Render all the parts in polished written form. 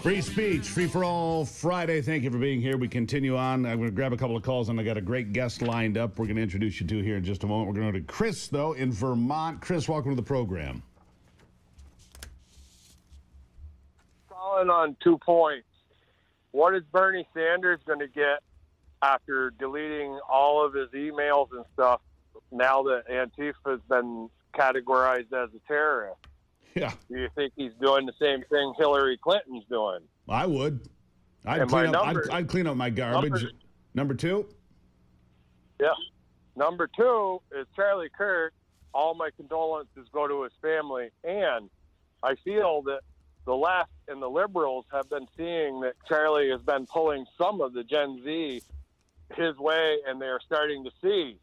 Free speech, free for all Friday. Thank you for being here. We continue on. I'm going to grab a couple of calls, and I got a great guest lined up. We're going to introduce you to here in just a moment. We're going to go to Chris, though, in Vermont. Chris, welcome to the program. Calling on 2 points. What is Bernie Sanders going to get after deleting all of his emails and stuff now that Antifa has been categorized as a terrorist? Yeah. Do you think he's doing the same thing Hillary Clinton's doing? I would. I'd clean up my garbage. Number two? Yeah. Number two is Charlie Kirk. All my condolences go to his family. And I feel that the left and the liberals have been seeing that Charlie has been pulling some of the Gen Z his way, and they're starting to see.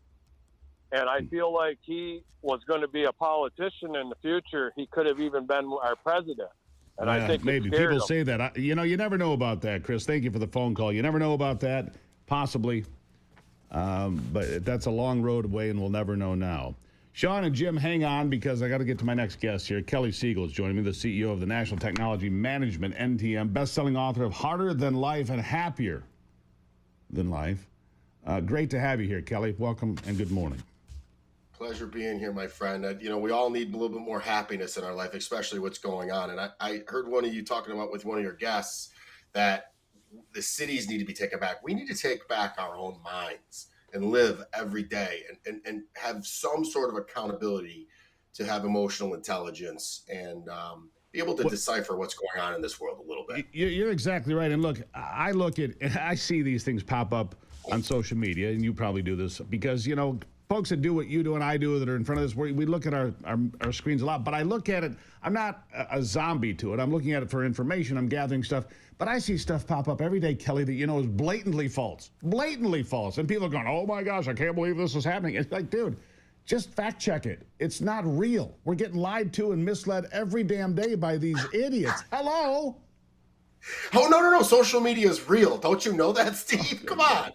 And I feel like he was going to be a politician in the future. He could have even been our president. And I think maybe people say that. You never know about that, Chris. Thank you for the phone call. You never know about that, possibly. But that's a long road away, and we'll never know now. Sean and Jim, hang on, because I got to get to my next guest here. Kelly Siegel is joining me, the CEO of the National Technology Management, NTM, best-selling author of Harder Than Life and Happier Than Life. Great to have you here, Kelly. Welcome and good morning. Pleasure being here, my friend. We all need a little bit more happiness in our life, especially what's going on. And I heard one of you talking about with one of your guests that the cities need to be taken back. We need to take back our own minds and live every day and have some sort of accountability to have emotional intelligence and be able to decipher what's going on in this world a little bit. You're exactly right. And look, I see these things pop up on social media, and you probably do this because, folks that do what you do and I do that are in front of this, we look at our screens a lot, but I look at it, I'm not a zombie to it. I'm looking at it for information. I'm gathering stuff, but I see stuff pop up every day, Kelly, that is blatantly false. And people are going, oh my gosh, I can't believe this is happening. It's like, dude, just fact check it. It's not real. We're getting lied to and misled every damn day by these idiots. Hello? Oh, no. Social media is real. Don't you know that, Steve? Come on.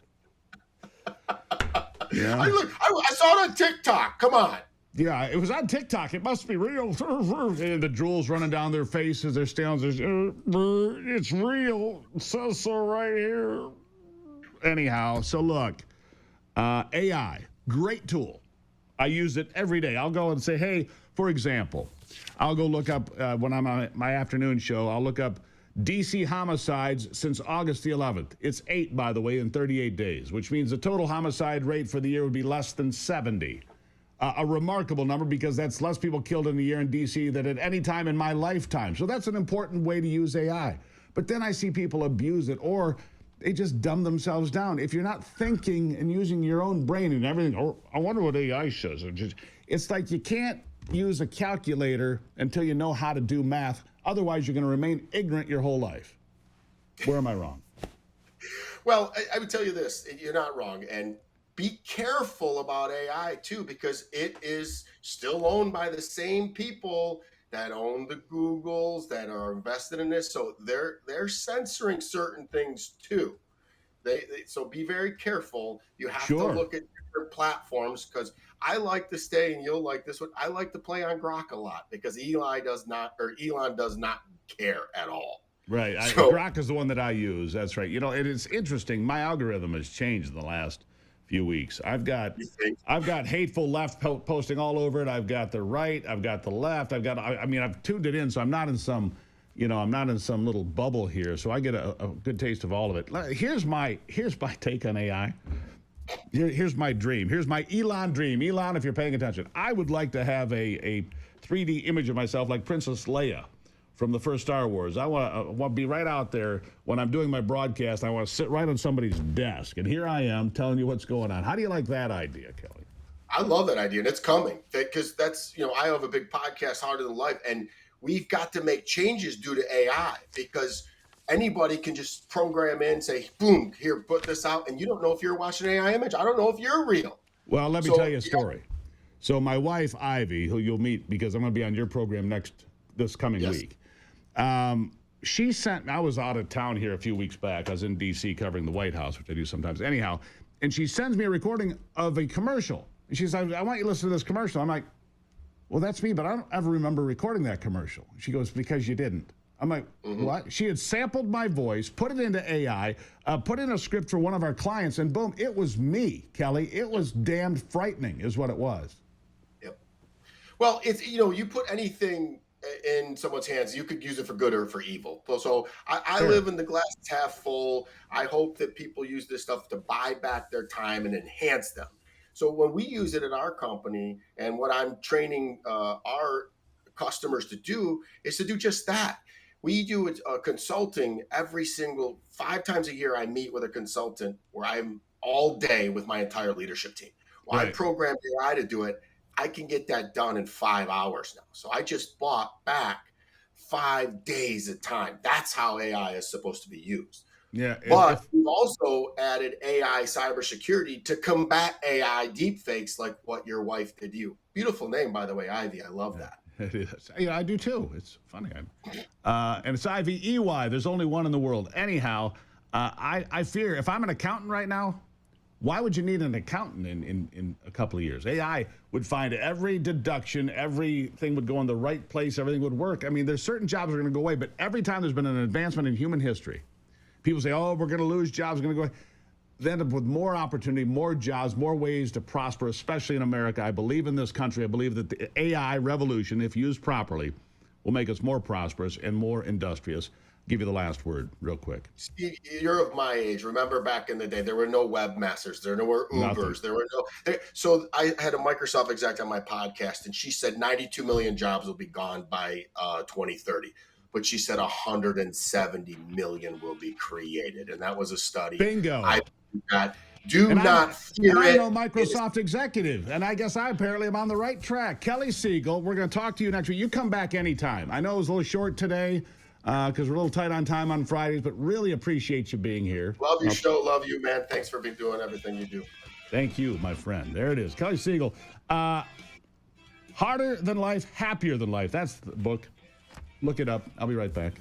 Yeah. I saw it on TikTok. Come on. Yeah, it was on TikTok. It must be real. And the drools running down their faces, their stands. It's real. It says so right here. Anyhow, so look, AI, great tool. I use it every day. I'll go and say, hey, for example, I'll go look up when I'm on my afternoon show, I'll look up D.C. homicides since August the 11th. It's 8, by the way, in 38 days, which means the total homicide rate for the year would be less than 70. A remarkable number because that's less people killed in a year in D.C. than at any time in my lifetime. So that's an important way to use AI. But then I see people abuse it or they just dumb themselves down. If you're not thinking and using your own brain and everything, oh, I wonder what AI says. It's like you can't use a calculator until you know how to do math. Otherwise, you're going to remain ignorant your whole life. Where am I wrong? Well, I would tell you this. You're not wrong. And be careful about AI, too, because it is still owned by the same people that own the Googles, that are invested in this. So they're censoring certain things, too. So be very careful. You have to look at different platforms because I like to stay, and you'll like this one. I like to play on Grok a lot because Elon does not care at all. Right. Grok is the one that I use. That's right. It is interesting. My algorithm has changed in the last few weeks. I've got hateful left posting all over it. I've got the right. I've got the left. I've tuned it in, so I'm not in some little bubble here. So I get a good taste of all of it. Here's my take on AI. Here's my dream. Here's my Elon dream. Elon, if you're paying attention, I would like to have a 3D image of myself like Princess Leia from the first Star Wars. I want to be right out there when I'm doing my broadcast. I want to sit right on somebody's desk, and here I am telling you what's going on. How do you like that idea, Kelly? I love that idea, and it's coming because that's, I have a big podcast, Harder Than Life, and we've got to make changes due to AI because anybody can just program in, say, boom, here, put this out, and you don't know if you're watching an AI image. I don't know if you're real. Well, let me tell you a story. So my wife, Ivy, who you'll meet because I'm going to be on your program this coming week, she sent me, I was out of town here a few weeks back. I was in D.C. covering the White House, which I do sometimes. Anyhow, and she sends me a recording of a commercial. And she says, I want you to listen to this commercial. I'm like, well, that's me, but I don't ever remember recording that commercial. She goes, because you didn't. I'm like, what? She had sampled my voice, put it into AI, put in a script for one of our clients, and boom, it was me, Kelly. It was damned frightening is what it was. Yep. Well, it's, you put anything in someone's hands, you could use it for good or for evil. So I live in the glass is half full. I hope that people use this stuff to buy back their time and enhance them. So when we use it at our company, and what I'm training our customers to do is to do just that. We do consulting every single 5 times a year. I meet with a consultant where I'm all day with my entire leadership team. Well, I programmed AI to do it. I can get that done in 5 hours now. So I just bought back 5 days of time. That's how AI is supposed to be used. Yeah. But we've also added AI cybersecurity to combat AI deepfakes like what your wife did to you. Beautiful name, by the way, Ivy. I love that. It is. Yeah, I do too. It's funny. And it's Ivy-E-Y. There's only one in the world. Anyhow, I fear if I'm an accountant right now, why would you need an accountant in a couple of years? AI would find every deduction, everything would go in the right place, everything would work. I mean, there's certain jobs that are going to go away, but every time there's been an advancement in human history, people say, oh, we're going to lose jobs, going to go. They end up with more opportunity, more jobs, more ways to prosper, especially in America. I believe in this country. I believe that the AI revolution, if used properly, will make us more prosperous and more industrious. Give you the last word real quick. Steve, you're of my age. Remember back in the day, there were no webmasters. There were no Ubers. There were no. So I had a Microsoft exec on my podcast, and she said 92 million jobs will be gone by 2030. But she said 170 million will be created. And that was a study. Bingo. Do not fear it. I'm a Microsoft executive, and I guess I apparently am on the right track. Kelly Siegel, we're going to talk to you next week. You come back anytime. I know it was a little short today because we're a little tight on time on Fridays, but really appreciate you being here. Love your show. Love you, man. Thanks for doing everything you do. Thank you, my friend. There it is. Kelly Siegel. Harder Than Life, Happier Than Life. That's the book. Look it up. I'll be right back.